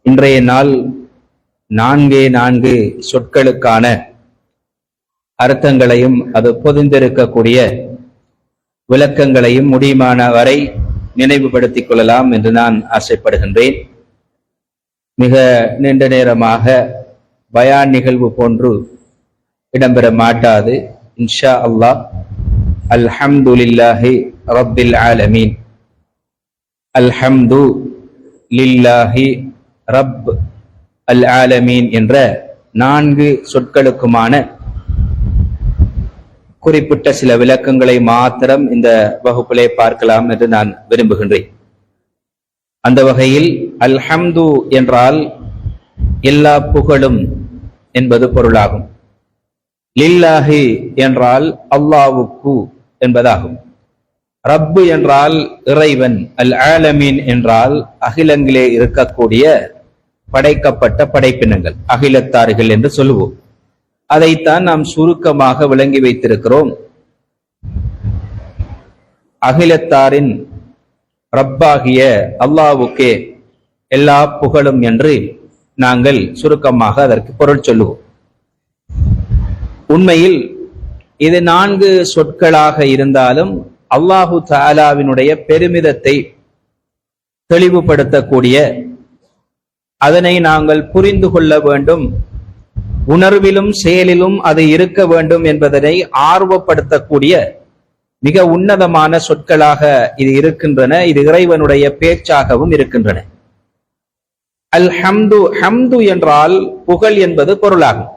இன்றைய நாள் 4 சொற்களுக்கான அர்த்தங்களையும் அது பொதிந்திருக்கக்கூடிய விளக்கங்களையும் முடியுமான வரை நினைவுபடுத்திக் கொள்ளலாம் என்று நான் ஆசைப்படுகின்றேன். மிக நீண்ட நேரமாக பயான் நிகழ்வு போன்று இடம்பெற மாட்டாது. இன்ஷா அல்லாஹ். அல்ஹம்துலில்லாஹி ரப்பில் ஆலமீன். அல்ஹம்து லில்லாஹி ரப் அல் ஆலமீன் என்ற 4 சொற்களுக்குமான குறிப்பிட்ட சில விளக்கங்களை மாத்திரம் இந்த வகுப்பிலே பார்க்கலாம் என்று நான் விரும்புகின்றேன். அந்த வகையில் அல்ஹம்து என்றால் எல்லா புகழும் என்பது பொருளாகும். லில்லாஹி என்றால் அல்லாஹ்வுக்கு என்பதாகும். ரப்பு என்றால் இறைவன், அல் ஆலமீன் என்றால் அகிலங்களே இருக்கக்கூடிய படைக்கப்பட்ட படைப்பினங்கள், அகிலத்தார்கள் என்று சொல்லுவோம். அதைத்தான் நாம் சுருக்கமாக விளங்கி வைத்திருக்கிறோம். அகிலத்தாரின் ரப்பாகிய அல்லாஹ்வுக்கே எல்லா புகழும் என்று நாங்கள் சுருக்கமாக அதற்கு பொருள் சொல்லுவோம். உண்மையில் இது 4 சொற்களாக இருந்தாலும் அல்லாஹு தஆலாவினுடைய பெருமிதத்தை தெளிவுபடுத்தக்கூடிய, அதனை நாங்கள் புரிந்து கொள்ள வேண்டும், உணர்விலும் செயலிலும் அது இருக்க வேண்டும் என்பதனை ஆர்வப்படுத்தக்கூடிய மிக உன்னதமான சொற்களாக இது இருக்கின்றன. இது இறைவனுடைய பேச்சாகவும் இருக்கின்றன. அல் ஹம்து, ஹம்து என்றால் புகழ் என்பது பொருளாகும்.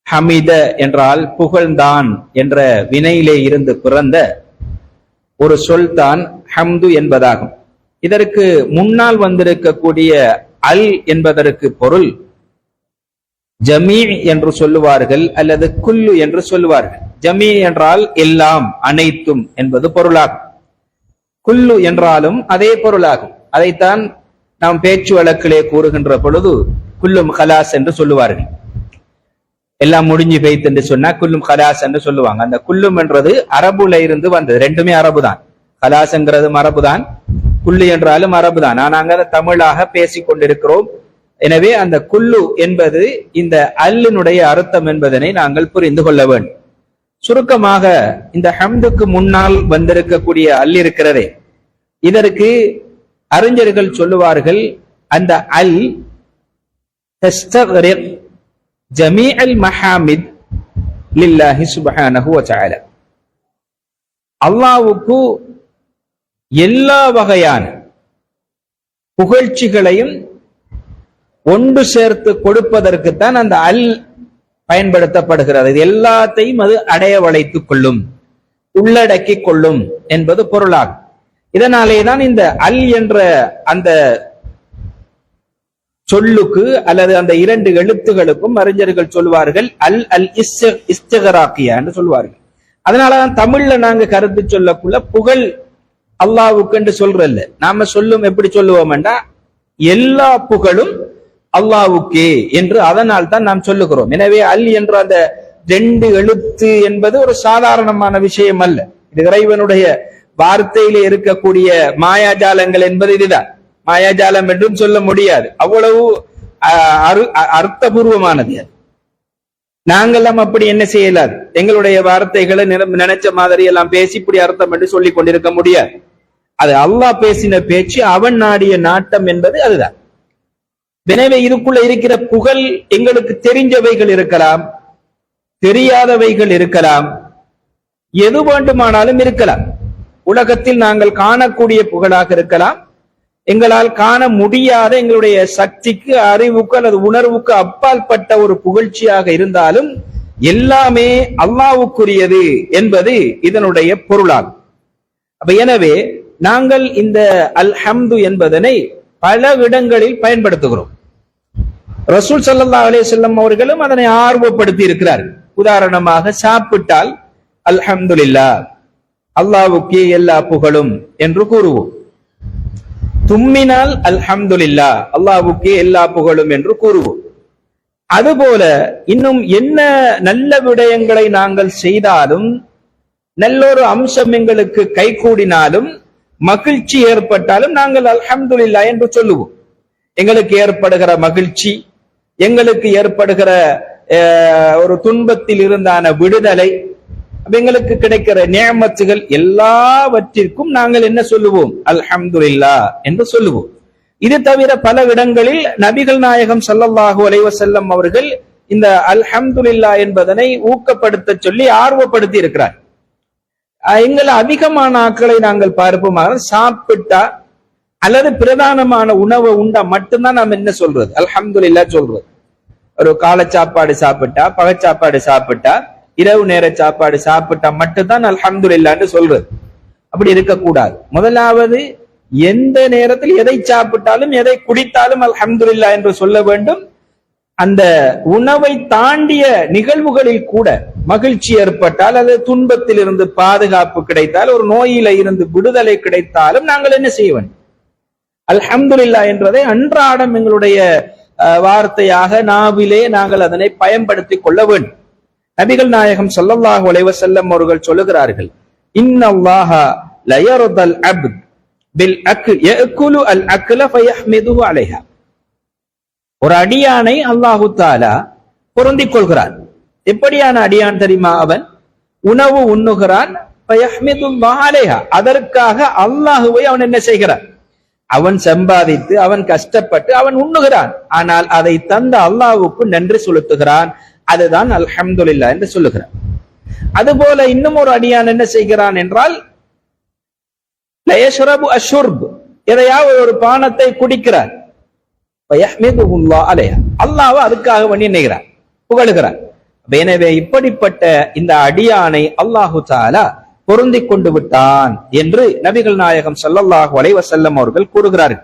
ஹமித என்றால் புகழ்ந்தான் என்ற வினையிலே இருந்து பிறந்த ஒரு சொல் தான் ஹம்து என்பதாகும். இதற்கு முன்னால் வந்திருக்கக்கூடிய அல் என்பதற்கு பொருள் ஜமீ என்று சொல்லுவார்கள், அல்லது குல்லு என்று சொல்லுவார்கள். ஜமீ என்றால் எல்லாம், அனைத்தும் என்பது பொருளாகும். குல்லு என்றாலும் அதே பொருளாகும். அதைத்தான் நாம் பேச்சு வழக்கிலே கூறுகின்ற பொழுது குல்லும் ஹலாஸ் என்று சொல்லுவார்கள். எல்லாம் முடிஞ்சு வைத்து என்று சொன்னா குல்லும் ஹலாஸ் என்று சொல்லுவாங்க. அந்த குல்லும் என்றது அரபுல இருந்து வந்தது. ரெண்டுமே அரபு தான். ஹலாஸ்ங்கிறதும் அரபு தான், குல்லு என்றாலும் அரபு தான். நாங்கள் தமிழாக பேசிக் கொண்டிருக்கிறோம். எனவே அந்த குல்லு என்பது இந்த அல்லினுடைய அர்த்தம் என்பதனை நாங்கள் புரிந்து கொள்ள வேண்டும். சுருக்கமாக இந்த ஹம்துக்கு முன்னால் வந்திருக்கக்கூடிய அல் இருக்கிறதே, இதற்கு அறிஞர்கள் சொல்லுவார்கள், அந்த அல் தஸ்தக்ரிக் ஜமீஅல் மஹாமித் லில்லாஹி சுப்ஹானஹு வ தஆலா. அல்லாஹ்வுக்கு எல்லா வகையான புகழ்ச்சிகளையும் ஒன்று சேர்த்து கொடுப்பதற்குத்தான் அந்த அல் பயன்படுத்தப்படுகிறது. இது எல்லாத்தையும் அது அடையவழைத்துக் கொள்ளும், உள்ளடக்கிக் கொள்ளும் என்பது பொருளாகும். இதனாலேதான் இந்த அல் என்ற அந்த சொல்லுக்கு அல்லது அந்த 2 எழுத்துகளுக்கும் அறிஞர்கள் சொல்வார்கள் அல் அல் இஸ்திகராக்கியா என்று சொல்வார்கள். அதனாலதான் தமிழ்ல நாங்க கருத்து சொல்லக்குள்ள புகழ் அல்லாஹ்வுக்கு என்று சொல்றல்ல, நாம சொல்லும் எப்படி சொல்லுவோம் என்றா எல்லா புகழும் அல்லாஹ்வுக்கே என்று அதனால் தான் நாம் சொல்லுகிறோம். எனவே அல் என்ற அந்த 2 எழுத்து என்பது ஒரு சாதாரணமான விஷயம் அல்ல. இது இறைவனுடைய வார்த்தையிலே இருக்கக்கூடிய மாயாஜாலங்கள் என்பது இதுதான். மாயாஜாலம் என்றும் சொல்ல முடியாது, அவ்வளவு அர்த்தபூர்வமானது. நாங்கெல்லாம் அப்படி என்ன செய்யலாது, எங்களுடைய வார்த்தைகளை நினைச்ச மாதிரி எல்லாம் பேசி இப்படி அர்த்தம் என்று சொல்லிக் கொண்டிருக்க முடியாது. அது அல்லாஹ் பேசின பேச்சு, அவன் நாடிய நாட்டம் என்பது அதுதான். எனவே இதுக்குள்ள இருக்கிற புகழ் எங்களுக்கு தெரிஞ்சவைகள் இருக்கலாம், தெரியாதவைகள் இருக்கலாம், எது வேண்டுமானாலும் இருக்கலாம். உலகத்தில் நாங்கள் காணக்கூடிய புகழாக இருக்கலாம், எங்களால் காண முடியாத எங்களுடைய சக்திக்கு, அறிவுக்கு அல்லது உணர்வுக்கு அப்பால் பட்ட ஒரு புகழ்ச்சியாக இருந்தாலும் எல்லாமே அல்லாஹ்வுக்குரியது என்பது இதனுடைய பொருளாகும். எனவே நாங்கள் இந்த அல்ஹம்து என்பதனை பல இடங்களில் பயன்படுத்துகிறோம். ரசூல் ஸல்லல்லாஹு அலைஹி வஸல்லம் அவர்களும் அதனை ஆர்வப்படுத்தி இருக்கிறார்கள். உதாரணமாக, சாப்பிட்டால் அல்ஹம்துலில்லாஹ், அல்லாஹ்வுக்கே எல்லா புகழும் என்று கூறுவோம். தும்மினால் அல்ஹம்துலில்லாஹ், அல்லாஹ்வுக்கே எல்லா புகழும் என்று கூறுவோம். அதுபோல இன்னும் என்ன நல்ல விடயங்களை நாங்கள் செய்தாலும், நல்லொரு அம்சம் எங்களுக்கு கைகூடினாலும் மகிழ்ச்சி ஏற்பட்டாலும் நாங்கள் அல்ஹம்துலில்லாஹ் என்று சொல்லுவோம். எங்களுக்கு ஏற்படுகிற மகிழ்ச்சி, எங்களுக்கு ஏற்படுகிற ஒரு துன்பத்தில் இருந்தான விடுதலை, எங்களுக்கு கிடைக்கிற நிஅமத்துகள் எல்லாவற்றிற்கும் நாங்கள் என்ன சொல்லுவோம்? அல்ஹம்துலில்லாஹ் என்று சொல்லுவோம். இது தவிர பல இடங்களில் நபிகள் நாயகம் ஸல்லல்லாஹு அலைஹி வஸல்லம் அவர்கள் இந்த அல்ஹம்துலில்லாஹ் என்பதனை ஊக்கப்படுத்த சொல்லி ஆர்வப்படுத்தி இருக்கிறார். எங்களை அதிகமான ஆட்களை நாங்கள் பார்ப்போமாக சாப்பிட்டா அல்லது பிரதானமான உணவை உண்டா மட்டும்தான் நாம் என்ன சொல்றது? அல்ஹம்துலில்லாஹ் சொல்றது. ஒரு காலை சாப்பாடு சாப்பிட்டா, பகை சாப்பாடு சாப்பிட்டா, இரவு நேர சாப்பாடு சாப்பிட்டா மட்டும்தான் அல்ஹம்துலில்லாஹ்னு சொல்றது. அப்படி இருக்கக்கூடாது. முதலாவது எந்த நேரத்தில் எதை சாப்பிட்டாலும் எதை குடித்தாலும் அல்ஹம்துலில்லாஹ் என்று சொல்ல வேண்டும். அந்த உணவை தாண்டிய நிகழ்வுகளில் கூட மகிழ்ச்சி ஏற்பட்டால், அல்லது துன்பத்தில் இருந்து பாதுகாப்பு கிடைத்தால், ஒரு நோயில இருந்து விடுதலை கிடைத்தாலும் நாங்கள் என்ன செய்ய வேண்டும்? அல்ஹம்துலில்லாஹ் என்றதை அன்றாடம் எங்களுடைய வார்த்தையாக நாவிலே நாங்கள் அதனை பயன்படுத்திக் கொள்ள வேண்டும். நபிகள் நாயகம் ஸல்லல்லாஹு அலைஹி வஸல்லம் அவர்கள் சொல்லுகிறார்கள், இன்னல்லாஹ லயர்தல் அப்த் பில் அக்ல் யஅகுலு அல் அக்ல ஃபயஹ்மிதுஹு அலைஹா. ஒரு அடியானை அல்லாஹு தஆலா பொருந்திக் கொள்கிறான். எப்படியான அடியான் தெரியுமா? அவன் உணவு உண்ணுகிறான், ஃபயஹ்மிதுல்லாஹ அலைஹா, அதற்காக அல்லாஹுவை அவன் என்ன செய்கிறான்? அவன் சம்பாதித்து, அவன் கஷ்டப்பட்டு அவன் உண்ணுகிறான். ஆனால் அதை தந்த அல்லாஹ்வுக்கு நன்றி செலுத்துகிறான். அதுதான் அல்ஹம்துலில்லாஹ் என்று சொல்லுகிறான். அதுபோல இன்னும் ஒரு அடியான் என்ன செய்கிறான் என்றால், லயஷ்ரபு அஷ்ஷுர்ப், எதையாவது ஒரு பானத்தை குடிக்கிறான், ஃபயஹ்மிதுல்லாஹ் அலைஹா, அல்லாஹ் அதுக்காக வேண்டி நினைக்கிறான், புகழுகிறான். எனவே இப்படிப்பட்ட இந்த அடியானை அல்லாஹு தஆலா பொருந்திக் கொண்டு விட்டான் என்று நபிகள் நாயகம் ஸல்லல்லாஹு அலைஹி வஸல்லம் அவர்கள் கூறுகிறார்கள்.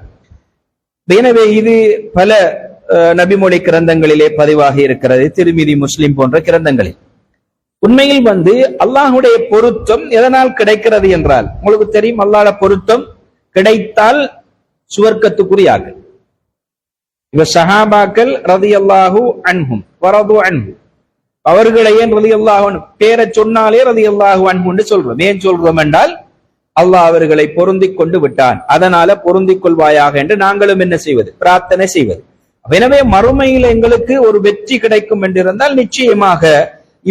எனவே இது பல நபிமொழி கிரந்தங்களிலே பதிவாகி இருக்கிறது, திருமிதி, முஸ்லிம் போன்ற கிரந்தங்களில். உண்மையில் அல்லாஹுடைய பொருத்தம் எதனால் கிடைக்கிறது என்றால், உங்களுக்கு தெரியும், அல்லாஹ்வுடைய பொருத்தம் கிடைத்தால் சுவர்க்கத்துக்குரியார்கள். இவ சஹாபாக்கள் ரலியல்லாஹு அன்ஹும் வரது அன்ஹு, அவர்களை ஏன் ரலியல்லாஹு அன்ஹு பேரை சொன்னாலே ரலியல்லாஹு அன்ஹு என்று சொல்றோம். ஏன் சொல்றோம் என்றால், அல்லாஹ் அவர்களை பொருந்திக் கொண்டு விட்டான், அதனால பொருந்திக் கொள்வாயாக என்று நாங்களும் என்ன செய்வது? பிரார்த்தனை செய்வது. எனவே மறுமையில் எங்களுக்கு ஒரு வெற்றி கிடைக்கும் என்றிருந்தால் நிச்சயமாக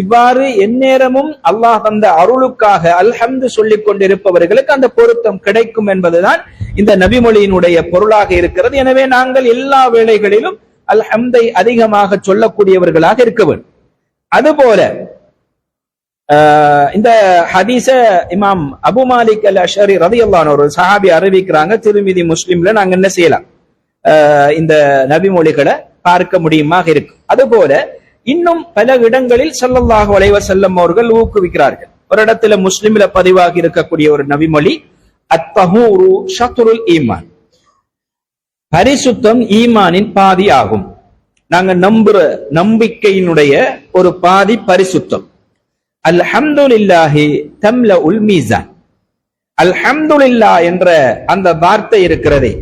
இவ்வாறு எந்நேரமும் அல்லாஹ் அந்த அருளுக்காக அல்ஹம்து சொல்லிக் கொண்டிருப்பவர்களுக்கு அந்த பொருத்தம் கிடைக்கும் என்பதுதான் இந்த நபிமொழியினுடைய பொருளாக இருக்கிறது. எனவே நாங்கள் எல்லா வேளைகளிலும் அல்ஹம்தை அதிகமாக சொல்லக்கூடியவர்களாக இருக்க வேண்டும். அதுபோல இந்த ஹதீஸ இமாம் அபு மாலிக் அல் அஷ்அரி ரலியல்லாஹு அன்ஹு ஒரு சஹாபி அறிவிக்கிறாங்க. திருமிதி, முஸ்லிம்ல நாங்க என்ன செய்யலாம்? இந்த நபிமொழிகளை பார்க்க முடியுமாக இருக்கு. அதுபோல இன்னும் பல இடங்களில் ஸல்லல்லாஹு அலைஹி வஸல்லம் அவர்கள் ஊக்குவிக்கிறார்கள். ஒரு இடத்துல முஸ்லிம்ல பதிவாகி இருக்கக்கூடிய ஒரு நபிமொழி, அத்தஹூரு ஷத்ருல் ஈமான், பரிசுத்தம் ஈமானின் பாதி ஆகும். நாங்க நம்புற நம்பிக்கையினுடைய ஒரு பாதி பரிசுத்தம். அல்ஹம்துலில்லாஹி தம்லஉல் மீசான், அல்ஹம்துலில்லாஹ் என்ற அந்த வார்த்தை இருக்கிறதே,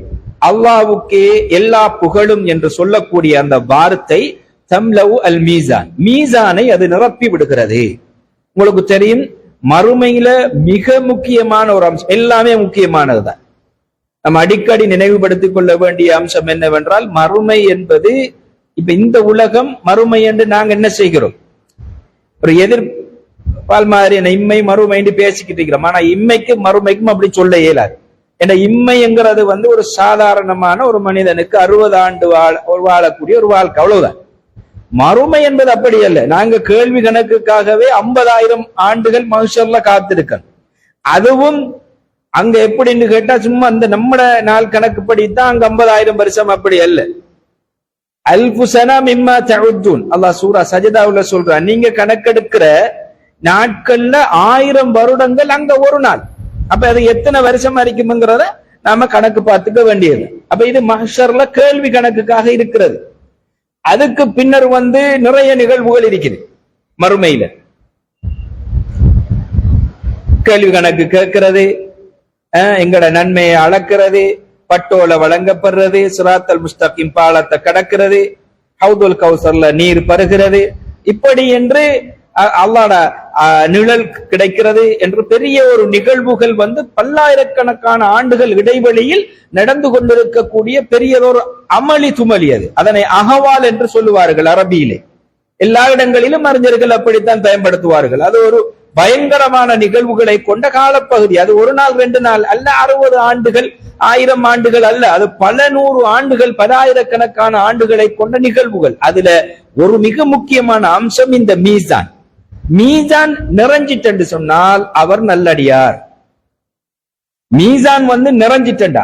அல்லாஹ்வுக்கே எல்லா புகழும் என்று சொல்லக்கூடிய அந்த வார்த்தை தம்லஉ அல் மீசான், மீசானை அது நிரப்பி விடுகிறது. உங்களுக்கு தெரியும், மறுமையில மிக முக்கியமான ஒரு அம்சம், எல்லாமே முக்கியமானதுதான், நம்ம அடிக்கடி நினைவுபடுத்திக் கொள்ள வேண்டிய அம்சம் என்னவென்றால், மறுமை என்பது இப்ப இந்த உலகம் மறுமை என்று நாங்க என்ன செய்கிறோம்? ஒரு எதிர்பால் மாதிரி இம்மை மறுமை என்று பேசிக்கிட்டு இருக்கிறோம். ஆனா இம்மைக்கும் மறுமைக்கும் அப்படி சொல்ல இயலாது. ஏன்னா இம்மைங்கிறது ஒரு சாதாரணமான ஒரு மனிதனுக்கு 60 ஆண்டு வாழக்கூடிய ஒரு வாழ்க்கை, அவ்வளவுதான். மறுமை என்பது அப்படி அல்ல. நாங்க கேள்வி கணக்குக்காகவே 50,000 ஆண்டுகள் மனுஷர்ல காத்திருக்கணும். அதுவும் அங்க எப்படின்னு கேட்டா, சும்மா அந்த நம்மட நாள் கணக்குப்படித்தான் அங்க 50,000 வருஷம், அப்படி அல்ல. அல்ஃபு ஸனா மிம்மா தஉத்தூன், அல்லாஹ் சூரா சஜதாவுல சொல்றான், நீங்க கணக்கெடுக்கிற நாட்கள்ல 1000 வருடங்கள் அங்க ஒரு நாள். அப்ப அது எத்தனை வருஷம் இருக்கும்ங்கிறத நாம கணக்கு பார்த்துக்க வேண்டியது. அப்ப இது மஹ்ஷர்ல கேள்வி கணக்குக்காக இருக்கிறது. அதுக்கு பின்னர் நிறைய நிகழ்வுகள் இருக்குது மறுமையில. கேள்வி கணக்கு கேட்கிறது, எங்கட நன்மையை அளக்கிறது, பட்டோல வழங்கப்படுறது, சிராத்தல் முஸ்தகிம் பாலத்தை கடக்கிறது, ஹவுதுல் கௌசர்ல நீர் பருகிறது, இப்படி என்று அல்லாஹ்ட நிழல் கிடைக்கிறது என்று பெரிய ஒரு நிகழ்வுகள் வந்து பல்லாயிரக்கணக்கான ஆண்டுகள் இடைவெளியில் நடந்து கொண்டிருக்கக்கூடிய பெரியதொரு அமளி துமளி. அதனை அகவால் என்று சொல்லுவார்கள் அரபியிலே. எல்லா இடங்களிலும் அறிஞர்கள் அப்படித்தான் பயன்படுத்துவார்கள். அது ஒரு பயங்கரமான நிகழ்வுகளை கொண்ட காலப்பகுதி. அது ஒரு நாள் 2 நாள் அல்ல, 60 ஆண்டுகள் 1000 ஆண்டுகள் அல்ல, அது பல 100 ஆண்டுகள் பலாயிரக்கணக்கான ஆண்டுகளை கொண்ட நிகழ்வுகள். அதுல ஒரு மிக முக்கியமான அம்சம் இந்த மீசான். மீசான் நிறைஞ்சிட்டு சொன்னால் அவர் நல்லடியார். மீசான் வந்து நிறைஞ்சிட்டா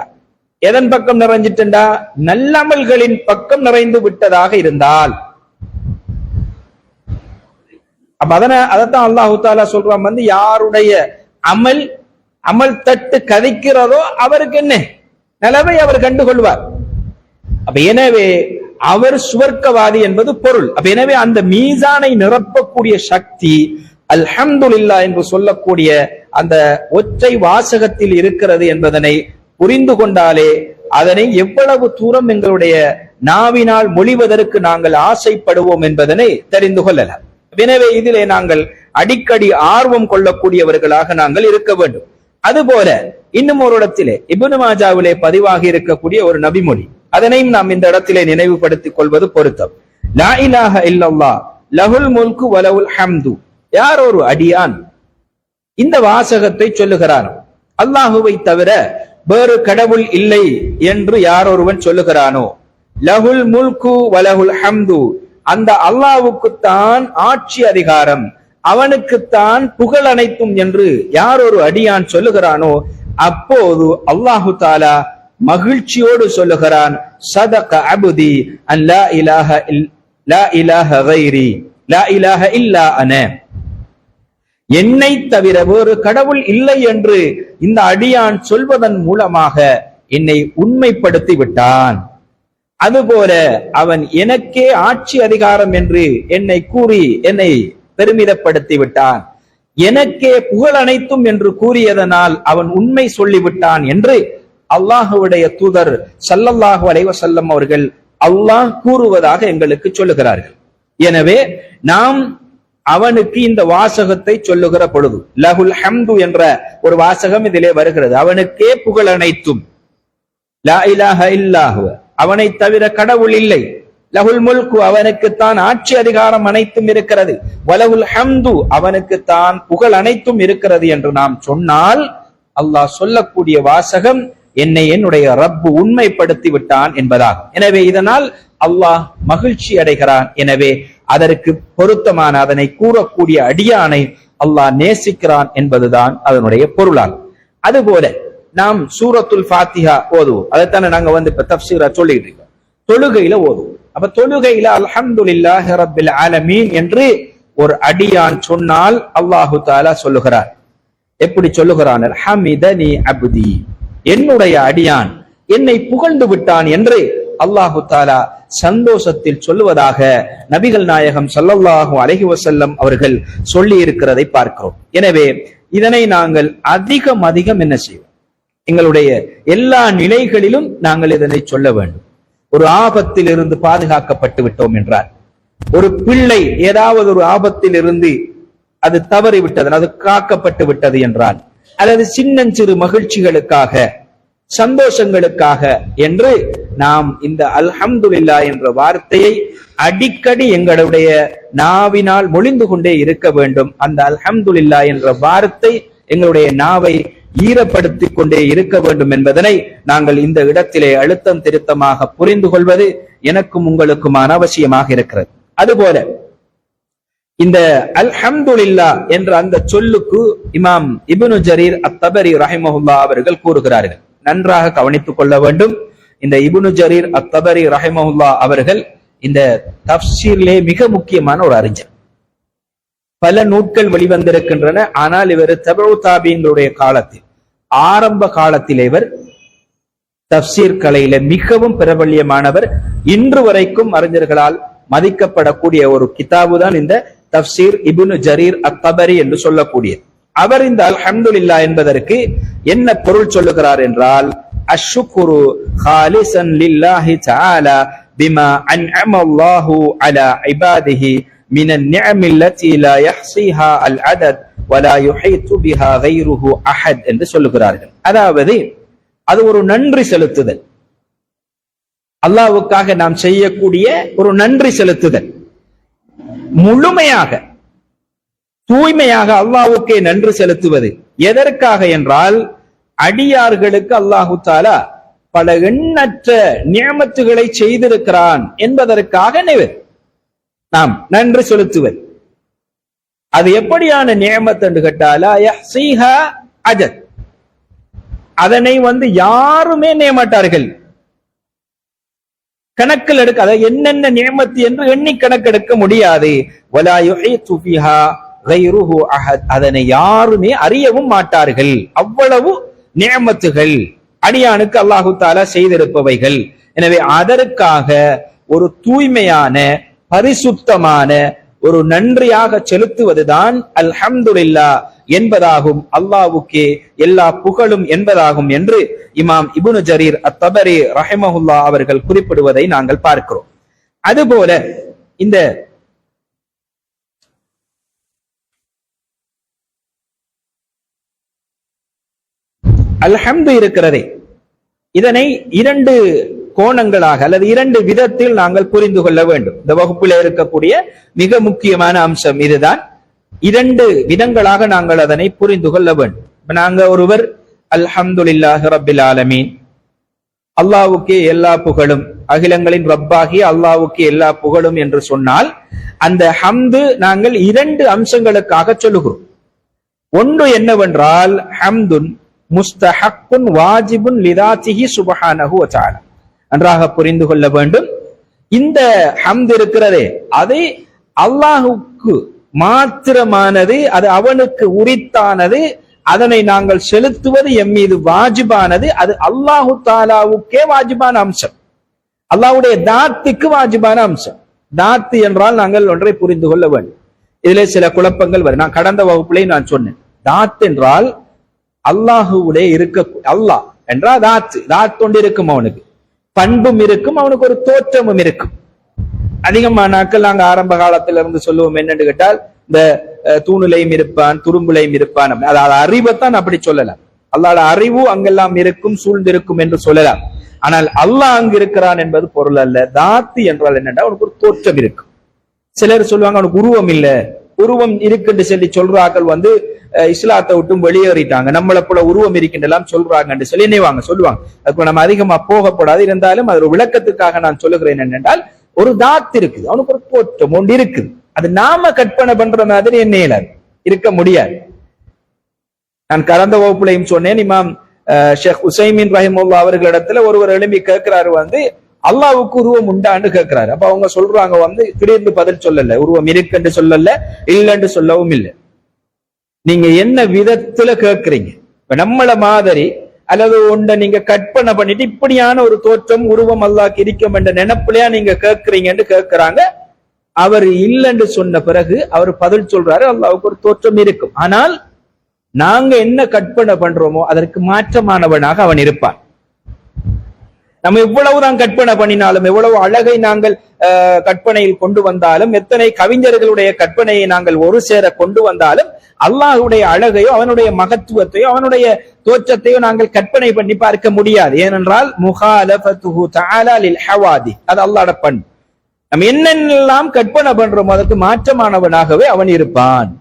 எதன் பக்கம் நிறைஞ்சிட்டா? நல்லமல்களின் பக்கம் நிறைந்து விட்டதாக இருந்தால். அப்ப அதத்தான் அல்லாஹு தாலா சொல்றான் வந்து யாருடைய அமல் தட்டு கதைக்கிறதோ அவருக்கு என்ன நிலவை அவர் கண்டுகொள்வார். அப்ப எனவே அவர் சுவர்க்கவாதி என்பது பொருள். அப்ப எனவே அந்த மீசானை நிரப்பக்கூடிய சக்தி அல்ஹம்துலில்லாஹ் என்று சொல்லக்கூடிய அந்த ஒற்றை வாசகத்தில் இருக்கிறது என்பதனை புரிந்து கொண்டாலே அதனை எவ்வளவு தூரம் எங்களுடைய நாவினால் மொழிவதற்கு நாங்கள் ஆசைப்படுவோம் என்பதனை தெரிந்து கொள்ளலாம். எனவே இதிலே நாங்கள் அடிக்கடி ஆர்வம் கொள்ளக்கூடியவர்களாக நாங்கள் இருக்க வேண்டும். அதுபோல இன்னும் ஒரு இடத்திலே இப்னு மாஜாவிலே பதிவாகி இருக்கக்கூடிய ஒரு நபிமொழி, அதனையும் நாம் இந்த இடத்திலே நினைவுபடுத்திக் கொள்வது பொருத்தம். லா இலாஹ இல்லல்லாஹ் லஹுல் முல்கு வலஹுல் ஹம்து. யார் ஒரு அடியான் இந்த வாசகத்தை சொல்லுகிறானோ, அல்லாஹுவை தவிர வேறு கடவுள் இல்லை என்று யார் ஒருவன் சொல்லுகிறானோ, லஹுல் முல்கு வலஹுல் ஹம்து, அந்த அல்லாஹ்வுக்குத்தான் ஆட்சி அதிகாரம், அவனுக்குத்தான் புகழ் அனைத்தும் என்று யார் ஒரு அடியான் சொல்லுகிறானோ, அப்போது அல்லாஹு தாலா மகிழ்ச்சியோடு சொல்லுகிறான், சதக அபுதி அன் லா இலாஹ கைரி லா இலாஹ இல்லா அன. என்னை தவிர வேறு கடவுள் இல்லை என்று இந்த அடியான் சொல்வதன் மூலமாக என்னை உண்மைப்படுத்தி விட்டான். அதுபோல அவன் எனக்கே ஆட்சி அதிகாரம் என்று என்னை கூறி என்னை பெருமிதப்படுத்தி விட்டான். எனக்கே புகழ் அனைத்தும் என்று கூறியதனால் அவன் உண்மை சொல்லிவிட்டான் என்று அல்லாஹுடைய தூதர் ஸல்லல்லாஹு அலைஹி வஸல்லம் அவர்கள் அல்லாஹ் கூறுவதாக எங்களுக்கு சொல்லுகிறார்கள். எனவே நாம் அவனுக்கு இந்த வாசகத்தை சொல்லுகிற பொழுது லஹுல் ஹம்து என்ற ஒரு வாசகம் இதிலே வருகிறது. அவனுக்கே புகழ் அனைத்தும், லா இலாஹ இல்லாஹு, அவனை தவிர கடவுள் இல்லை, லஹுல் முல்கு, அவனுக்குத்தான் ஆட்சி அதிகாரம் அனைத்தும் இருக்கிறது, வலஹுல் ஹம்து, அவனுக்குத்தான் புகழ் அனைத்தும் இருக்கிறது என்று நாம் சொன்னால் அல்லாஹ் சொல்லக்கூடிய வாசகம் என்னை என்னுடைய ரப்பு உண்மைப்படுத்தி விட்டான் என்பதாகும். எனவே இதனால் அல்லாஹ் மகிழ்ச்சி அடைகிறான். எனவே அதற்கு பொருத்தமான அதனை கூறக்கூடிய அடியானை அல்லாஹ் நேசிக்கிறான் என்பதுதான் அதனுடைய பொருளாகும். அதுபோல நாம் சூரத்துல் ஃபாத்திஹா ஓதுவோம். அதைத்தானே நாங்க வந்து இப்ப தஃப்சீரா சொல்லிட்டு இருக்கோம். தொழுகையில ஓதுவோம். அப்ப தொழுகையில அல்ஹம்துலில்லாஹி ரப்பில் ஆலமீன் என்று ஒரு அடியான் சொன்னால் அல்லாஹு தஆலா சொல்லுகிறார். எப்படி சொல்லுகிறான்? ஹமிதனி அப்தி, என்னுடைய அடியான் என்னை புகழ்ந்து விட்டான் என்று அல்லாஹு தாலா சந்தோஷத்தில் சொல்லுவதாக நபிகள் நாயகம் ஸல்லல்லாஹு அலைஹி வஸல்லம் அவர்கள் சொல்லி இருக்கிறதை பார்க்கிறோம். எனவே இதனை நாங்கள் அதிகம் என்ன செய்வோம்? எங்களுடைய எல்லா நிலைகளிலும் நாங்கள் இதனை சொல்ல வேண்டும். ஒரு ஆபத்தில் இருந்து பாதுகாக்கப்பட்டு விட்டோம் என்றால், ஒரு பிள்ளை ஏதாவது ஒரு ஆபத்தில் இருந்து அது தவறி விட்டது, அது காக்கப்பட்டு விட்டது என்றால், அல்லது சின்னஞ்சிறு மகிழ்ச்சிகளுக்காக சந்தோஷங்களுக்காக என்று நாம் இந்த அல்ஹம்துலில்லாஹ் என்ற வார்த்தையை அடிக்கடி எங்களுடைய நாவினால் மொழிந்து கொண்டே இருக்க வேண்டும். அந்த அல்ஹம்துலில்லாஹ் என்ற வார்த்தை எங்களுடைய நாவை ஈரப்படுத்திக் கொண்டே இருக்க வேண்டும் என்பதனை நாங்கள் இந்த இடத்திலே அழுத்தம் திருத்தமாக புரிந்து கொள்வது எனக்கும் உங்களுக்குமான அவசியமாக இருக்கிறது. அதுபோல இந்த அல்ஹம்துலில்லாஹ் என்ற அந்த சொல்லுக்கு இமாம் இப்னு ஜரீர் அத்-தபரி ரஹிமஹுல்லாஹ் அவர்கள் கூறுகிறார்கள். நன்றாக கவனித்துக் கொள்ள வேண்டும். இந்த இப்னு ஜரீர் அத்-தபரி ரஹிமஹுல்லாஹ் அவர்கள் இந்த தஃப்சீரிலே மிக முக்கியமான ஒரு அறிஞர். பல நூட்கள் வெளிவந்திருக்கின்றன. ஆனால் இவர் தபஉ தாபீன்களுடைய காலத்தில், ஆரம்ப காலத்தில் இவர் தஃப்சீர் கலையில மிகவும் பிரபல்யமானவர். இன்று வரைக்கும் அறிஞர்களால் மதிக்கப்படக்கூடிய ஒரு கிதாபு தான் இந்த தஃப்சீர் இப்னு ஜரீர் அத்-தபரி என்று சொல்லக்கூடிய அவர். இந்த அல்ஹம்துலில்லாஹ் என்பதற்கு என்ன பொருள் சொல்லுகிறார் என்றால், அஷ்ஷுக்ரு காலிசன் லில்லாஹி தஆலா பிமா அன்அம அல்லாஹு அலா இபாதிஹி من النعم التي لا يحصيها العدد ولا يحيط بها غيره احد என்று சொல்லுகிறார்கள். அதாவது அது ஒரு நன்றி செலுத்துதல், அல்லாஹ்வுக்காக நாம் செய்யக்கூடிய ஒரு நன்றி செலுத்துதல். முழுமையாக தூய்மையாக அல்லாஹ்வுக்கே நன்றி செலுத்துவது எதற்காக என்றால், அடியார்களுக்கு அல்லாஹு தஆலா பல எண்ணற்ற நியமத்துகளை செய்திருக்கிறான் என்பதற்காக நாம் நன்றி செலுத்துவது. அது எப்படியான நியமத் என்று கேட்டாலா யஹ்ஸீஹா அஜத், அதனை யாருமே நியமாட்டார்கள், கணக்கில் எடுக்க, அதை என்னென்ன நியமத்து என்று எண்ணி கணக்கெடுக்க முடியாது. வலா யுஹீது பிஹா கைருஹு அஹத், அதனை யாருமே அறியவும் மாட்டார்கள். அவ்வளவு நியமத்துகள் அடியானுக்கு அல்லாஹு தஆலா செய்திருப்பவைகள். எனவே அதற்காக ஒரு தூய்மையான பரிசுத்தமான ஒரு நன்றியாக செலுத்துவதுதான் அல்ஹம்துலில்லாஹ் என்பதாகும், அல்லாஹ்வுக்கே எல்லா புகழும் என்பதாகும் என்று இமாம் இப்னு ஜரீர் அத்-தபரி ரஹிமஹுல்லாஹ் அவர்கள் குறிப்பிடுவதை நாங்கள் பார்க்கிறோம். அதுபோல இந்த அல்ஹம்து இருக்கிறதே, இதனை இரண்டு கோணங்களாக அல்லது இரண்டு விதத்தில் நாங்கள் புரிந்து கொள்ள வேண்டும். இந்த வகுப்பில் இருக்கக்கூடிய மிக முக்கியமான அம்சம் இதுதான். இரண்டு விதங்களாக நாங்கள் அதனை புரிந்து கொள்ள வேண்டும். நாங்க ஒருவர் அல்ஹம்துலில்லாஹி ரப்பில் ஆலமீன், அல்லாஹ்வுக்கே எல்லா புகழும், அகிலங்களின் ரப்பாகிய அல்லாஹ்வுக்கே எல்லா புகழும் என்று சொன்னால், அந்த ஹம்து நாங்கள் இரண்டு அம்சங்களுக்காக சொல்லுகிறோம். ஒன்று என்னவென்றால், ஹம்துன் முஸ்தஹக்குன் வாஜிபுன் லிதாத்திஹி சுப்ஹானஹு வ தஆலா. நன்றாக புரிந்து கொள்ள வேண்டும். இந்த ஹம்து இருக்கிறதே, அது அல்லாஹுக்கு மாத்திரமானது, அது அவனுக்கு உரித்தானது, அதனை நாங்கள் செலுத்துவது எம் மீது வாஜிபானது. அது அல்லாஹு தாலாவுக்கே வாஜிபான அம்சம், அல்லாஹ்வுடைய தாத்துக்கு வாஜிபான அம்சம். தாத்து என்றால் நாங்கள் ஒன்றை புரிந்து கொள்ள வேண்டும். இதிலே சில குழப்பங்கள் வரும். நான் கடந்த வகுப்பிலே நான் சொன்னேன், தாத் என்றால் அல்லாஹுடைய இருக்க, அல்லாஹ் என்றால் தாத்து, தாத்தொண்டு இருக்கும், அவனுக்கு பண்பும் இருக்கும், அவனுக்கு ஒரு தோற்றமும் இருக்கும். அதிகமான நாட்கள் நாங்க ஆரம்ப காலத்திலிருந்து சொல்லுவோம் என்னன்னு கேட்டால், இந்த தூணுலையும் இருப்பான், துரும்புலையும் இருப்பான். அதாவது அறிவைத்தான் அப்படி சொல்லலாம். அல்லாஹ்வோட அறிவு அங்கெல்லாம் இருக்கும், சூழ்ந்திருக்கும் என்று சொல்லலாம். ஆனால் அல்லாஹ் அங்கு இருக்கிறான் என்பது பொருள் அல்ல. தாத்து என்றால் என்னன்னா அவனுக்கு ஒரு தோற்றம் இருக்கும். சிலர் சொல்லுவாங்க அவனுக்கு உருவம் இல்லை, உருவம் இருக்குன்னு சொல்லி சொல்றார்கள் இஸ்லாத்தை விட்டும் வெளியேறிட்டாங்க, நம்மளை போல உருவம் இருக்கின்றலாம் சொல்றாங்க சொல்லி நினைவாங்க, சொல்லுவாங்க. அதுக்கு நம்ம அதிகமா போகப்படாது. இருந்தாலும் அது ஒரு விளக்கத்துக்காக நான் சொல்லுகிறேன் என்னென்றால், ஒரு தாத்து இருக்குது, அவனுக்கு ஒரு தோற்றம் ஒன்று இருக்குது. அது நாம கற்பனை பண்ற மாதிரி என்ன இருக்க முடியாது. நான் கடந்த வகுப்புலையும் சொன்னேன், இமாம் ஷேக் உசைமின் ரஹிமுல்லாஹ் அவர்களிடத்துல ஒருவர் எழுப்பி கேட்கிறாரு, அல்லாஹ்வுக்கு உருவம் உண்டான்னு கேட்கிறாரு. அப்ப அவங்க சொல்றாங்க திடீர்னு பதில் சொல்லல, உருவம் இருக்குன்னு சொல்லல, இல்லைன்னு சொல்லவும் இல்லை. நீங்க என்ன விதத்துல கேட்கிறீங்க? நம்மள மாதிரி அல்லது ஒன்றை நீங்க கற்பனை பண்ணிட்டு இப்படியான ஒரு தோற்றம் உருவம் அல்லாஹ்க்கு இருக்கும் என்ற நினைப்புலையா நீங்க கேட்கிறீங்கன்னு கேட்கிறாங்க. அவர் இல்லைன்னு சொன்ன பிறகு அவர் பதில் சொல்றாரு, அல்லாஹ்வுக்கு ஒரு தோற்றம் இருக்கும், ஆனால் நாங்க என்ன கற்பனை பண்றோமோ அதற்கு மாற்றமானவனாக அவன் இருப்பான். நம்ம எவ்வளவுதான் கற்பனை பண்ணினாலும், எவ்வளவு அழகை நாங்கள் கற்பனையில் கொண்டு வந்தாலும், எத்தனை கவிஞர்களுடைய கற்பனையை நாங்கள் ஒரு சேர கொண்டு வந்தாலும், அல்லாஹ்வுடைய அழகையோ அவனுடைய மகத்துவத்தையோ அவனுடைய தோற்றத்தையோ நாங்கள் கற்பனை பண்ணி பார்க்க முடியாது. ஏனென்றால் முகாலஃபத்துஹு தஆலா லில் ஹவாதி, அது அல்லாஹ்வுடைய பண்பு. நம்ம என்னென்னலாம் கற்பனை பண்றோமோ அதற்கு மாற்றமானவனாகவே அவன் இருப்பான்.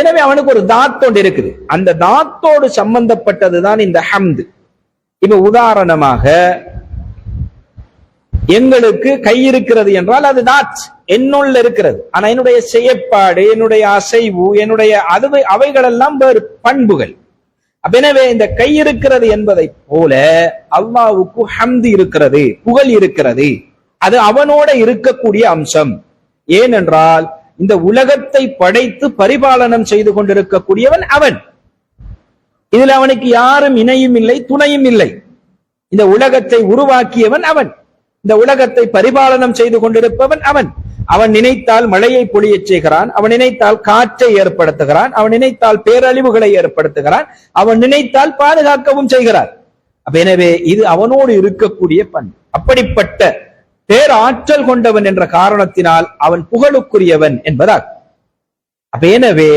எனவே அவனுக்கு ஒரு தாத்தோடு இருக்குது. அந்த தாத்தோடு சம்பந்தப்பட்டதுதான் இந்த ஹம்து. இப்ப உதாரணமாக எங்களுக்கு கை இருக்கிறது என்றால் அது தாத், என்னுள்ள இருக்கிறது. ஆனா என்னுடைய செயற்பாடு, என்னுடைய அசைவு, என்னுடைய அவைகளெல்லாம் வேறு பண்புகள். எனவே இந்த கை இருக்கிறது என்பதை போல அல்லாஹ்வுக்கு ஹம்து இருக்கிறது, புகழ் இருக்கிறது. அது அவனோட இருக்கக்கூடிய அம்சம். ஏனென்றால் இந்த உலகத்தை படைத்து பரிபாலனம் செய்து கொண்டிருக்கக்கூடியவன் அவன். இதில் அவனுக்கு யாரும் இணையும் இல்லை, துணையும் இல்லை. இந்த உலகத்தை உருவாக்கியவன் அவன், இந்த உலகத்தை பரிபாலனம் செய்து கொண்டிருப்பவன் அவன். அவன் நினைத்தால் மழையை பொழியச் செய்கிறான், அவன் நினைத்தால் காற்றை ஏற்படுத்துகிறான், அவன் நினைத்தால் பேரழிவுகளை ஏற்படுத்துகிறான், அவன் நினைத்தால் பாதுகாக்கவும் செய்கிறான். எனவே இது அவனோடு இருக்கக்கூடிய பண்பு. அப்படிப்பட்ட பேராற்றல் கொண்டவன் என்ற காரணத்தினால் அவன் புகழுக்குரியவன் என்பதால். அப்ப எனவே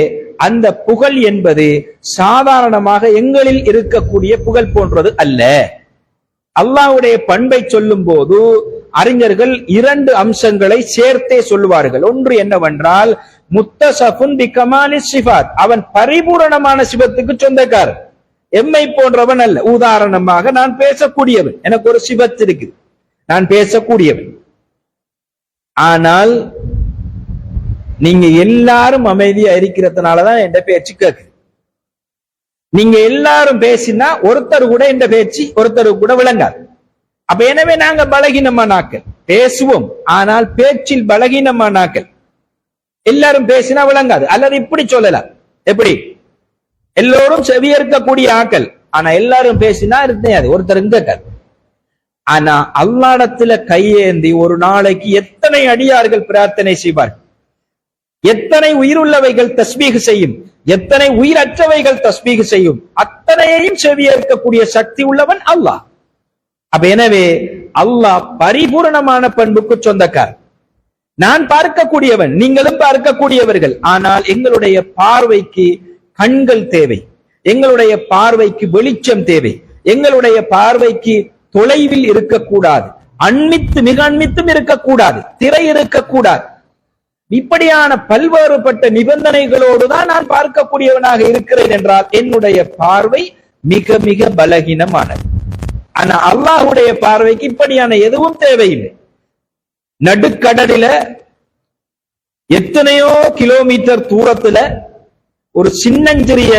அந்த புகழ் என்பது சாதாரணமாக எங்களில் இருக்கக்கூடிய புகழ் போன்றது அல்ல. அல்லாஹ்வுடைய பண்பை சொல்லும் போது அறிஞர்கள் இரண்டு அம்சங்களை சேர்த்தே சொல்லுவார்கள். ஒன்று என்னவென்றால் முத்தஸஃபுன் பிகமாலி ஸிஃபாத், அவன் பரிபூரணமான சிபத்துக்கு சொந்தக்காரன், எம்மை போன்றவன் அல்ல. உதாரணமாக நான் பேசக்கூடியவன், எனக்கு ஒரு சிபத் இருக்குது, நான் பேசக்கூடியவன். ஆனால் நீங்க எல்லாரும் அமைதியா இருக்கிறதுனாலதான் என் பேச்சு கேக்குது. நீங்க எல்லாரும் பேசினா ஒருத்தர் கூட என் பேச்சு ஒருத்தருக்கு கூட விளங்காது. அப்ப எனவே நாங்க பலகீனமானாக்கள், பேசுவோம் ஆனால் பேச்சில் பலகீனமானாக்கள். எல்லாரும் பேசினா விளங்காது. அல்லது இப்படி சொல்லலாம், எப்படி எல்லோரும் செவியேற்கக்கூடிய ஆக்கள், ஆனா எல்லாரும் பேசினா இருந்தேன் ஒருத்தர் கேட்காது. ஆனா அல்லாஹ்விடத்துல கையேந்தி ஒரு நாளைக்கு எத்தனை அடியார்கள் பிரார்த்தனை செய்வார்கள், எத்தனை உயிருள்ளவைகள் தஸ்பீஹ் செய்யும், எத்தனை உயிரற்றவைகள் தஸ்பீஹ் செய்யும், அத்தனையையும் செவியேற்கக்கூடிய சக்தி உள்ளவன் அல்லாஹ். அப்ப எனவே அல்லாஹ் பரிபூரணமான பண்புக்கு சொந்தக்காரன். நான் பார்க்கக்கூடியவன், நீங்களும் பார்க்கக்கூடியவர்கள். ஆனால் எங்களுடைய பார்வைக்கு கண்கள் தேவை, எங்களுடைய பார்வைக்கு வெளிச்சம் தேவை, எங்களுடைய பார்வைக்கு தொலைவில் இருக்கக்கூடாது, அண்மித்து மிக அண்மித்தும் இருக்கக்கூடாது, திரை இருக்கக்கூடாது. இப்படியான பல்வேறுபட்ட நிபந்தனைகளோடு தான் நான் பார்க்கக்கூடியவனாக இருக்கிறேன் என்றால் என்னுடைய பார்வை மிக மிக பலகீனமானது. ஆனா அல்லாஹ்வுடைய பார்வைக்கு இப்படியான எதுவும் தேவையில்லை. நடுக்கடலில எத்தனையோ கிலோமீட்டர் தூரத்துல ஒரு சின்னஞ்சிறிய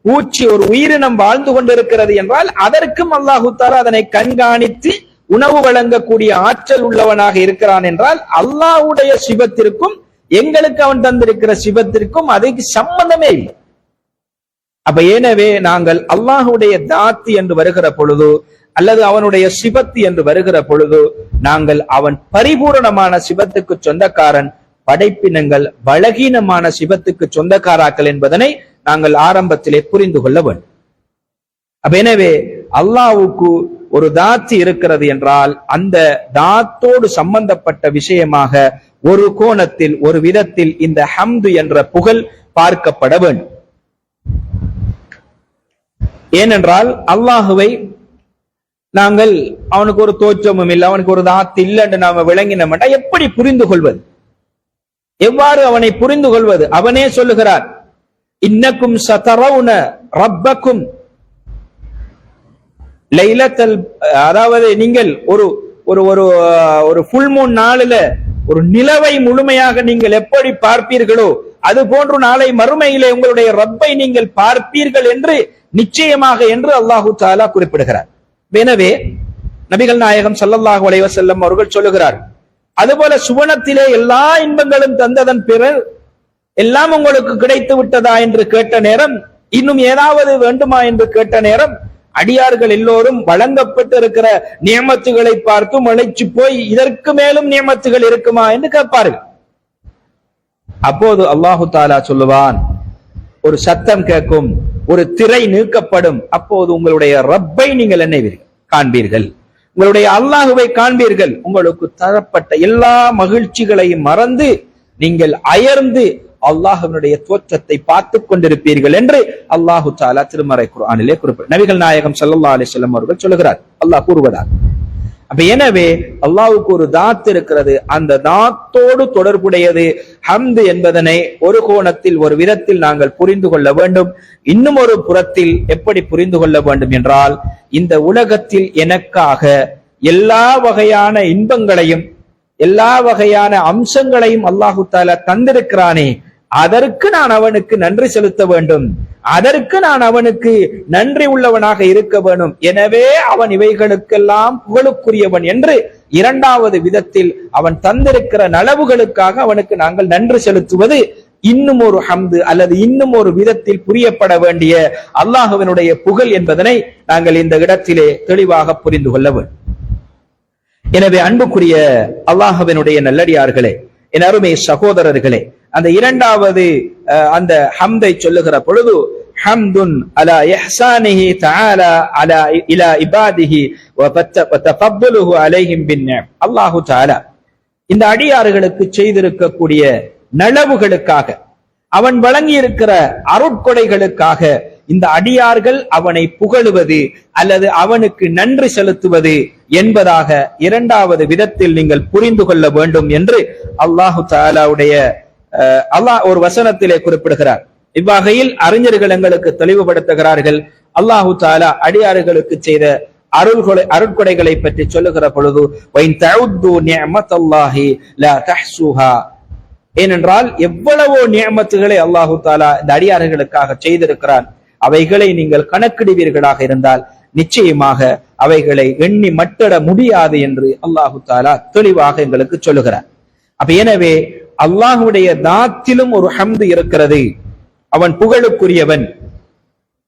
பூச்சி, ஒரு உயிரினம் வாழ்ந்து கொண்டிருக்கிறது என்றால் அதற்கும் அல்லாஹு தஆலா அதனை கண்காணித்து உணவு வழங்கக்கூடிய ஆற்றல் உள்ளவனாக இருக்கிறான் என்றால் அல்லாஹ்வுடைய சிவத்திற்கும் எங்களுக்கு அவன் தந்திருக்கிற சிவத்திற்கும் அதுக்கு சம்பந்தமே இல்லை. அப்ப எனவே நாங்கள் அல்லாஹ்வுடைய தாத்தி என்று வருகிற பொழுது அல்லது அவனுடைய சிபத்து என்று வருகிற பொழுது நாங்கள் அவன் பரிபூரணமான சிபத்துக்கு சொந்தக்காரன், படைப்பினங்கள் பலகீனமான சிபத்துக்கு சொந்தக்காராக்கள் என்பதனை நாங்கள் ஆரம்பத்திலே புரிந்து கொள்ள வேண்டும். அப்ப எனவே அல்லாஹ்வுக்கு ஒரு தாத்தி இருக்கிறது என்றால் அந்த தாத்தோடு சம்பந்தப்பட்ட விஷயமாக ஒரு கோணத்தில் ஒரு விதத்தில் இந்த ஹம்து என்ற புகழ் பார்க்கப்பட வேண்டும். ஏனென்றால் அல்லாஹுவை நாங்கள் அவனுக்கு ஒரு தோற்றமும் இல்லை, அவனுக்கு ஒரு தாத்து இல்லை என்று நாம விளங்கினோம் என்றால் எப்படி புரிந்து கொள்வது, எவ்வாறு அவனை புரிந்து கொள்வது? அவனே சொல்லுகிறார், இன்னக்கும் சதரவுன ரப்பக்கும் லைலத்தல், அதாவது நீங்கள் ஒரு ஒரு ஒரு ஒரு ஃபுல் மூன் நாளில ஒரு நிலவை முழுமையாக நீங்கள் எப்படி பார்ப்பீர்களோ அது போன்று நாளை மறுமையிலே உங்களுடைய ரப்பை நீங்கள் பார்ப்பீர்கள் என்று நிச்சயமாக என்று அல்லாஹு தஆலா குறிப்பிடுகிறார். எனவே நபிகள் நாயகம் ஸல்லல்லாஹு அலைஹி வஸல்லம் அவர்கள் சொல்லுகிறார், அதுபோல சுவனத்திலே எல்லா இன்பங்களும் தந்ததன் பிறகு எல்லாம் உங்களுக்கு கிடைத்து விட்டதா என்று கேட்ட நேரம், இன்னும் ஏதாவது வேண்டுமா என்று கேட்ட நேரம், அடியார்கள் எல்லோரும் வழங்கப்பட்டு இருக்கிற நியமத்துகளை பார்த்து மலைச்சு போய் இதற்கு மேலும் நியமத்துகள் இருக்குமா என்று கேட்பார்கள். அப்போது அல்லாஹு தஆலா சொல்லுவான், ஒரு சத்தம் கேட்கும், ஒரு திரை நீக்கப்படும், அப்போது உங்களுடைய ரப்பை நீங்கள் என்ன காண்பீர்கள், உங்களுடைய அல்லாஹுவை காண்பீர்கள். உங்களுக்கு தரப்பட்ட எல்லா மகிழ்ச்சிகளையும் மறந்து நீங்கள் அயர்ந்து அல்லாஹ்வினுடைய தோற்றத்தை பார்த்து கொண்டிருப்பீர்கள் என்று அல்லாஹு தஆலா திருமறை குர்ஆனிலே குறிப்பிட்டார். நபிகள் நாயகம் ஸல்லல்லாஹு அலைஹி வஸல்லம் அவர்கள் சொல்லுகிறார், அல்லாஹ் கூறுவதால். அப்ப எனவே அல்லாஹ்வுக்கு ஒரு தாத் இருக்கிறது, அந்த தாத்தோடு தொடர்புடையது ஹம்து என்பதனை ஒரு கோணத்தில் ஒரு விதத்தில் நாங்கள் புரிந்து கொள்ள வேண்டும். இன்னும் ஒரு புறத்தில் எப்படி புரிந்து கொள்ள வேண்டும் என்றால், இந்த உலகத்தில் எனக்காக எல்லா வகையான இன்பங்களையும் எல்லா வகையான அம்சங்களையும் அல்லாஹு தஆலா தந்திருக்கிறானே, அதற்கு நான் அவனுக்கு நன்றி செலுத்த வேண்டும், அதற்கு நான் அவனுக்கு நன்றி உள்ளவனாக இருக்க வேண்டும். எனவே அவன் இவைகளுக்கெல்லாம் புகழுக்குரியவன் என்று இரண்டாவது விதத்தில் அவன் தந்திருக்கிற நலவுகளுக்காக அவனுக்கு நாங்கள் நன்றி செலுத்துவது இன்னும் ஒரு ஹம்து அல்லது இன்னும் ஒரு விதத்தில் புரியப்பட வேண்டிய அல்லாஹ்வினுடைய புகழ் என்பதனை நாங்கள் இந்த இடத்திலே தெளிவாக புரிந்து கொள்ள வேண்டும். எனவே அன்புக்குரிய அல்லாஹ்வினுடைய நல்லடியார்களே, என் அருமை சகோதரர்களே, அந்த இரண்டாவது அந்த ஹம்தை சொல்லுகிற பொழுது ஹம்துன் அலா இஹ்சானிஹி தஆலா அலா இலா இபாதிஹி வ தஃபத்துலுஹு அலைஹிம் பின்னிஅம். அல்லாஹு தஆலா இந்த அடியார்களுக்கு செய்திருக்கக்கூடிய நலவுகளுக்காக, அவன் வழங்கி இருக்கிற அருட்கொடைகளுக்காக இந்த அடியார்கள் அவனை புகழுவது அல்லது அவனுக்கு நன்றி செலுத்துவது என்பதாக இரண்டாவது விதத்தில் நீங்கள் புரிந்து கொள்ள வேண்டும் என்று அல்லாஹு தஆலாவுடைய அல்லாஹ் ஒரு வசனத்திலே குறிப்பிடுகிறார். இவ்வகையில் அறிஞர்கள் எங்களுக்கு தெளிவுபடுத்துகிறார்கள். அல்லாஹு தஆலா அடியார்களுக்கு செய்த அருட்கொடைகளை பற்றி சொல்லுகிற பொழுது வைன் தஅது நிஅமத்தல்லாஹி லா தஹ்சுஹா, ஏனென்றால் எவ்வளவோ நியமத்துகளை அல்லாஹு தஆலா இந்த அடியார்களுக்காக செய்திருக்கிறான், அவைகளை நீங்கள் கணக்கிடுவீர்களாக இருந்தால் நிச்சயமாக அவைகளை எண்ணி மட்டிட முடியாது என்று அல்லாஹு தஆலா தெளிவாக எங்களுக்கு சொல்லுகிறார். அப்ப எனவே அல்லாஹுடைய தாத்திலும் ஒரு ஹம்து இருக்கிறது. அவன் புகழுக்குரியவன்.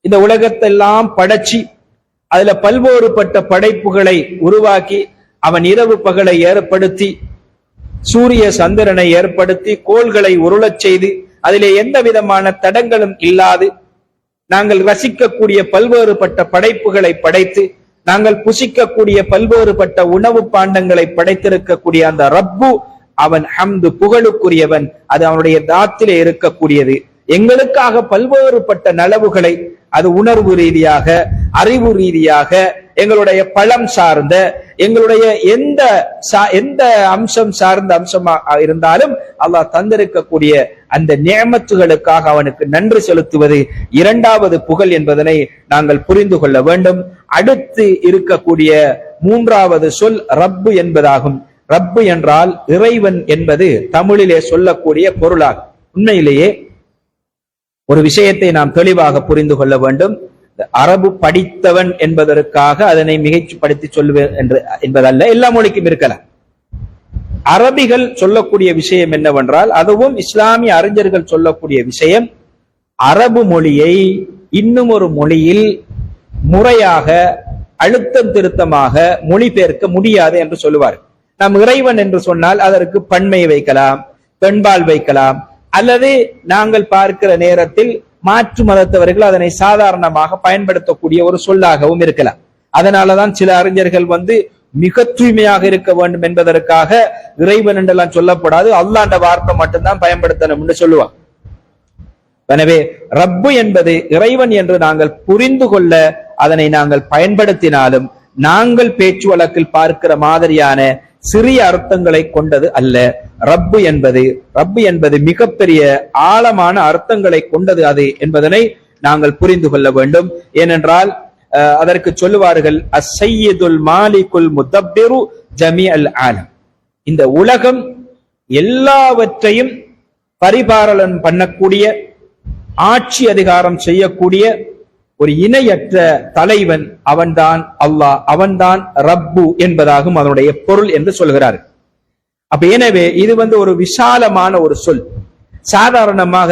இந்த உலகத்தெல்லாம் படைச்சி அதுல பல்வேறுபட்ட படைப்புகளை உருவாக்கி அவன் இரவு பகலை ஏற்படுத்தி சூரிய சந்திரனை ஏற்படுத்தி கோள்களை உருளச் செய்து அதிலே எந்த விதமான தடங்களும் இல்லாது நாங்கள் ரசிக்கக்கூடிய பல்வேறுபட்ட படைப்புகளை படைத்து நாங்கள் புசிக்கக்கூடிய பல்வேறுபட்ட உணவு பாண்டங்களை படைத்திருக்கக்கூடிய அந்த ரப்பு அவன் ஹம்து புகழுக்குரியவன். அது அவனுடைய தாத்திலே இருக்கக்கூடியது. எங்களுக்காக பல்வேறுபட்ட நலவுகளை அது உணர்வு ரீதியாக, அறிவு ரீதியாக, எங்களுடைய பலம் சார்ந்த, எங்களுடைய எந்த அம்சம் சார்ந்த அம்சமாக இருந்தாலும் அல்லாஹ் தந்திருக்கக்கூடிய அந்த நியமத்துகளுக்காக அவனுக்கு நன்றி செலுத்துவது இரண்டாவது புகழ் என்பதனை நாங்கள் புரிந்து கொள்ள வேண்டும். அடுத்து இருக்கக்கூடிய மூன்றாவது சொல் ரப்பு என்பதாகும். ரப்பு என்றால் இறைவன் என்பது தமிழிலே சொல்லக்கூடிய பொருளாகும். உண்மையிலேயே ஒரு விஷயத்தை நாம் தெளிவாக புரிந்து கொள்ள வேண்டும். அரபு படித்தவன் என்பதற்காக அதனை மிகைப்படுத்தி சொல்லுவேன் என்பதல்ல, எல்லா மொழிக்கும் இருக்கலாம். அரபிகள் சொல்லக்கூடிய விஷயம் என்னவென்றால், அதுவும் இஸ்லாமிய அறிஞர்கள் சொல்லக்கூடிய விஷயம், அரபு மொழியை இன்னும் ஒரு மொழியில் முறையாக அழுத்தம் திருத்தமாக மொழிபெயர்க்க முடியாது என்று சொல்லுவார். நாம் இறைவன் என்று சொன்னால் அதற்கு பன்மை வைக்கலாம், பெண்பால் வைக்கலாம், அல்லது நாங்கள் பார்க்கிற நேரத்தில் மாற்று மதத்தவர்கள் அதனை சாதாரணமாக பயன்படுத்தக்கூடிய ஒரு சொல்லாகவும் இருக்கலாம். அதனாலதான் சில அறிஞர்கள் மிக தூய்மையாக இருக்க வேண்டும் என்பதற்காக இறைவன் என்றெல்லாம் சொல்லப்படாது, அல்லாஹ்ன்ற வார்த்தை மட்டும்தான் பயன்படுத்தணும் என்று சொல்லுவாங்க. எனவே ரப்பு என்பது இறைவன் என்று நாங்கள் புரிந்து கொள்ள அதனை நாங்கள் பயன்படுத்தினாலும் நாங்கள் பேச்சு வழக்கில் பார்க்கிற மாதிரியான சிறிய அர்த்தங்களை கொண்டது அல்ல. ரப்பு என்பது மிகப்பெரிய ஆழமான அர்த்தங்களை கொண்டது அது என்பதனை நாங்கள் புரிந்து கொள்ள வேண்டும். ஏனென்றால் அதற்கு சொல்லுவார்கள் அஸ்ஸய்யிதுல் மாலிகுல் முதப்பிரு ஜமீஅல் ஆலம். இந்த உலகம் எல்லாவற்றையும் பரிபாலனம் பண்ணக்கூடிய, ஆட்சி அதிகாரம் செய்யக்கூடிய ஒரு இணையற்ற தலைவன் அவன்தான் அல்லாஹ், அவன்தான் ரப்பு என்பதாகும் அதனுடைய பொருள் என்று சொல்கிறார். அப்ப எனவே இது ஒரு விசாலமான ஒரு சொல். சாதாரணமாக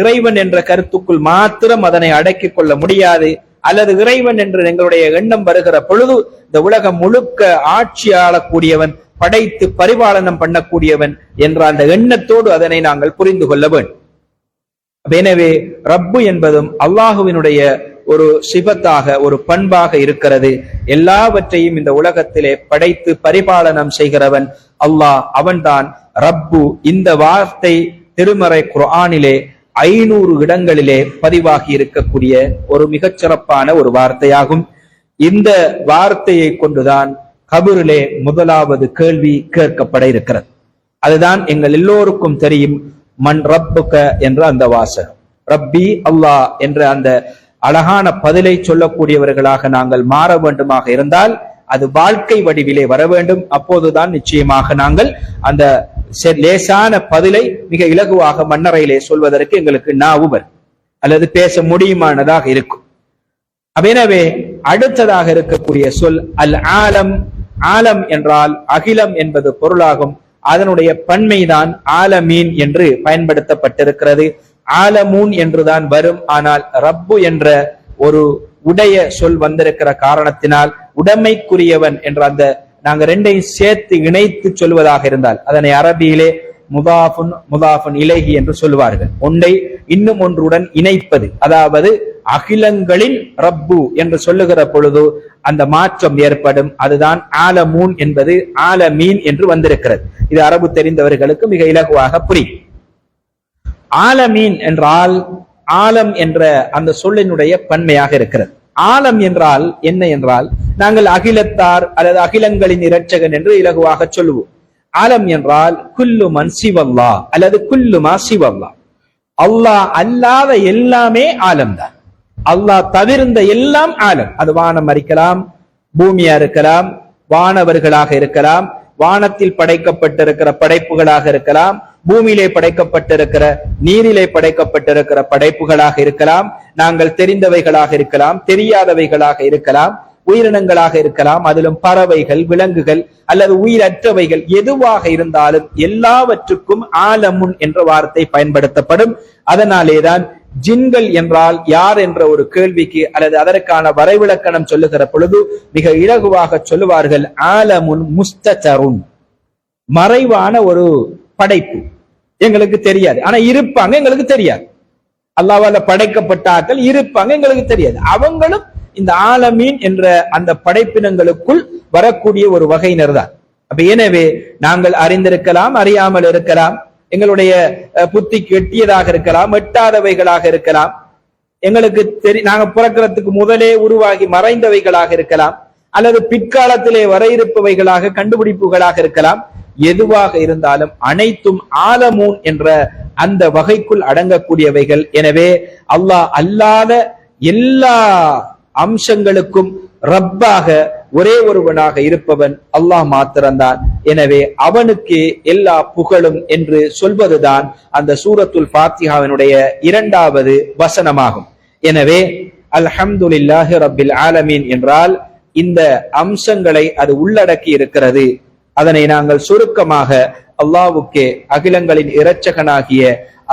இறைவன் என்ற கருத்துக்குள் மாத்திரம் அதனை அடக்கிக் கொள்ள முடியாது. அல்லது இறைவன் என்று எங்களுடைய எண்ணம் வருகிற பொழுது இந்த உலகம் முழுக்க ஆட்சி ஆளக்கூடியவன், படைத்து பரிபாலனம் பண்ணக்கூடியவன் என்ற அந்த எண்ணத்தோடு அதனை நாங்கள் புரிந்து கொள்ள வேண்டும். எனவே ரப்பு என்பதும் அல்லாஹுவினுடைய ஒரு சிபத்தாக, ஒரு பண்பாக இருக்கிறது. எல்லாவற்றையும் இந்த உலகத்திலே படைத்து பரிபாலனம் செய்கிறவன் அல்லாஹ், அவன்தான் ரப்பு. இந்த வார்த்தை திருமறை குர்ஆனிலே 500 இடங்களிலே பதிவாகி இருக்கக்கூடிய ஒரு மிகச்சிறப்பான ஒரு வார்த்தையாகும். இந்த வார்த்தையை கொண்டுதான் கபரிலே முதலாவது கேள்வி கேட்கப்பட இருக்கிறது. அதுதான் எங்கள் எல்லோருக்கும் தெரியும், மன் ரப்புக என்ற அந்த வாசகம். ரப்பி அல்லாஹ் என்ற அந்த அழகான பதிலை சொல்லக்கூடியவர்களாக நாங்கள் மாற வேண்டுமாக இருந்தால் அது வாழ்க்கை வடிவிலே வர வேண்டும். அப்போதுதான் நிச்சயமாக நாங்கள் அந்த லேசான பதிலை மிக இலகுவாக மன்னரையிலே சொல்வதற்கு எங்களுக்கு நாவுவர் அல்லது பேச முடியுமானதாக இருக்கும். எனவே அடுத்ததாக இருக்கக்கூடிய சொல் அல் ஆலம். ஆலம் என்றால் அகிலம் என்பது பொருளாகும். அதனுடைய பன்மைதான் ஆலமீன் என்று பயன்படுத்தப்பட்டிருக்கிறது. ஆலமூன் என்றுதான் வரும். ஆனால் ரப்பு என்ற ஒரு உடைய சொல் வந்திருக்கிற காரணத்தினால் உடைமைக்குரியவன் என்ற அந்த நாங்க ரெண்டையும் சேர்த்து இணைத்து சொல்வதாக இருந்தால் அதனை அரபியிலே முதாஃபுன் இலைஹி என்று சொல்வார்கள். ஒன்றை இன்னும் ஒன்றுடன் இணைப்பது, அதாவது அகிலங்களின் ரப்பு என்று சொல்லுகிற பொழுது அந்த மாற்றம் ஏற்படும். அதுதான் ஆலமூன் என்பது ஆலமீன் என்று வந்திருக்கிறது. இது அரபு தெரிந்தவர்களுக்கு மிக இலகுவாக புரியும். ஆலமீன் என்றால் ஆலம் என்ற அந்த சொல்லினுடைய பன்மையாக இருக்கிறது. ஆலம் என்றால் என்ன என்றால், நாங்கள் அகிலத்தார் அல்லது அகிலங்களின் இரட்சகன் என்று இலகுவாக சொல்லுவோம். ஆலம் என்றால் குல்லு மன் சிவல்லா அல்லது குல்லு மா சிவல்லா. அல்லாஹ் அல்லாத எல்லாமே ஆலம் தான். அல்லாஹ் தவிர்ந்த எல்லாம் ஆலம். அது வானம் இருக்கலாம், பூமியா இருக்கலாம், வானவர்களாக இருக்கலாம், வானத்தில் படைக்கப்பட்டிருக்கிற படைப்புகளாக இருக்கலாம், பூமியிலே படைக்கப்பட்டிருக்கிற நீரிலே படைக்கப்பட்டிருக்கிற படைப்புகளாக இருக்கலாம், நாங்கள் தெரிந்தவைகளாக இருக்கலாம், தெரியாதவைகளாக இருக்கலாம், உயிரினங்களாக இருக்கலாம், அதிலும் பறவைகள், விலங்குகள் அல்லது உயிரற்றவைகள் எதுவாக இருந்தாலும் எல்லாவற்றுக்கும் ஆலமுன் என்ற வார்த்தை பயன்படுத்தப்படும். அதனாலேதான் ஜின்கள் என்றால் யார் என்ற ஒரு கேள்விக்கு அல்லது அதற்கான வரைவிலக்கணம் சொல்லுகிற பொழுது மிக இலகுவாக சொல்லுவார்கள், ஆலமுன் முஸ்ததருன், மறைவான ஒரு படைப்பு, எங்களுக்கு தெரியாது, ஆனா இருப்பாங்க, எங்களுக்கு தெரியாது. அல்லாஹ்வால படைக்கப்பட்டார்கள் இருப்பாங்க, எங்களுக்கு தெரியாது. அவங்களும் இந்த ஆலமீன் என்ற அந்த படைப்பினங்களுக்குள் வரக்கூடிய ஒரு வகையினர் தான். அப்ப எனவே நாங்கள் அறிந்திருக்கலாம், அறியாமல் இருக்கலாம், எங்களுடைய புத்திக்கு எட்டியதாக இருக்கலாம், எட்டாதவைகளாக இருக்கலாம், எங்களுக்கு நாங்க பிறக்கிறதுக்கு முதலே உருவாகி மறைந்தவைகளாக இருக்கலாம், அல்லது பிற்காலத்திலே வர இருப்பவைகளாக கண்டுபிடிப்புகளாக இருக்கலாம். எதுவாக இருந்தாலும் அனைத்தும் ஆலமூன் என்ற அந்த வகைக்குள் அடங்கக்கூடியவைகள். எனவே அல்லாஹ் அல்லாத எல்லா அம்சங்களுக்கும் ரப்பாக ஒரே ஒருவனாக இருப்பவன் அல்லாஹ் மாத்திரம்தான். எனவே அவனுக்கு எல்லா புகழும் என்று சொல்வதுதான் அந்த சூரத்துல் ஃபாத்திஹாவினுடைய 2வது வசனமாகும். எனவே அல்ஹம்துலில்லாஹி ரப்பில் ஆலமீன் என்றால் இந்த அம்சங்களை அது உள்ளடக்கி இருக்கிறது. அதனை நாங்கள் சுருக்கமாக அல்லாஹ்வுக்கே, அகிலங்களின் இரட்சகனாகிய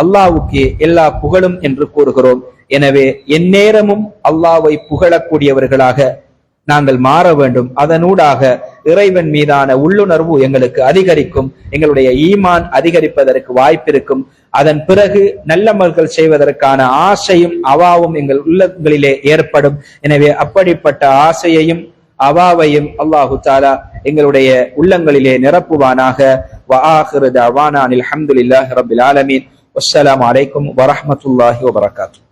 அல்லாஹ்வுக்கே எல்லா புகழும் என்று கூறுகிறோம். எனவே எந்நேரமும் அல்லாஹ்வை புகழக்கூடியவர்களாக நாங்கள் மாற வேண்டும். அதனூடாக இறைவன் மீதான உள்ளுணர்வு எங்களுக்கு அதிகரிக்கும், எங்களுடைய ஈமான் அதிகரிப்பதற்கு வாய்ப்பிருக்கும். அதன் பிறகு நல்லமல்கள் செய்வதற்கான ஆசையும் அவாவும் எங்கள் உள்ளங்களிலே ஏற்படும். எனவே அப்படிப்பட்ட ஆசையையும் அவாவையும் அல்லாஹு தஆலா எங்களுடைய உள்ளங்களிலே நிரப்புவானாக. வஆகிரு தஅவானா அல்ஹம்துலில்லாஹி ரப்பில் ஆலமீன். வஸ்ஸலாமு அலைக்கும் வரஹ்மத்துல்லாஹி வபரகாத்துஹு.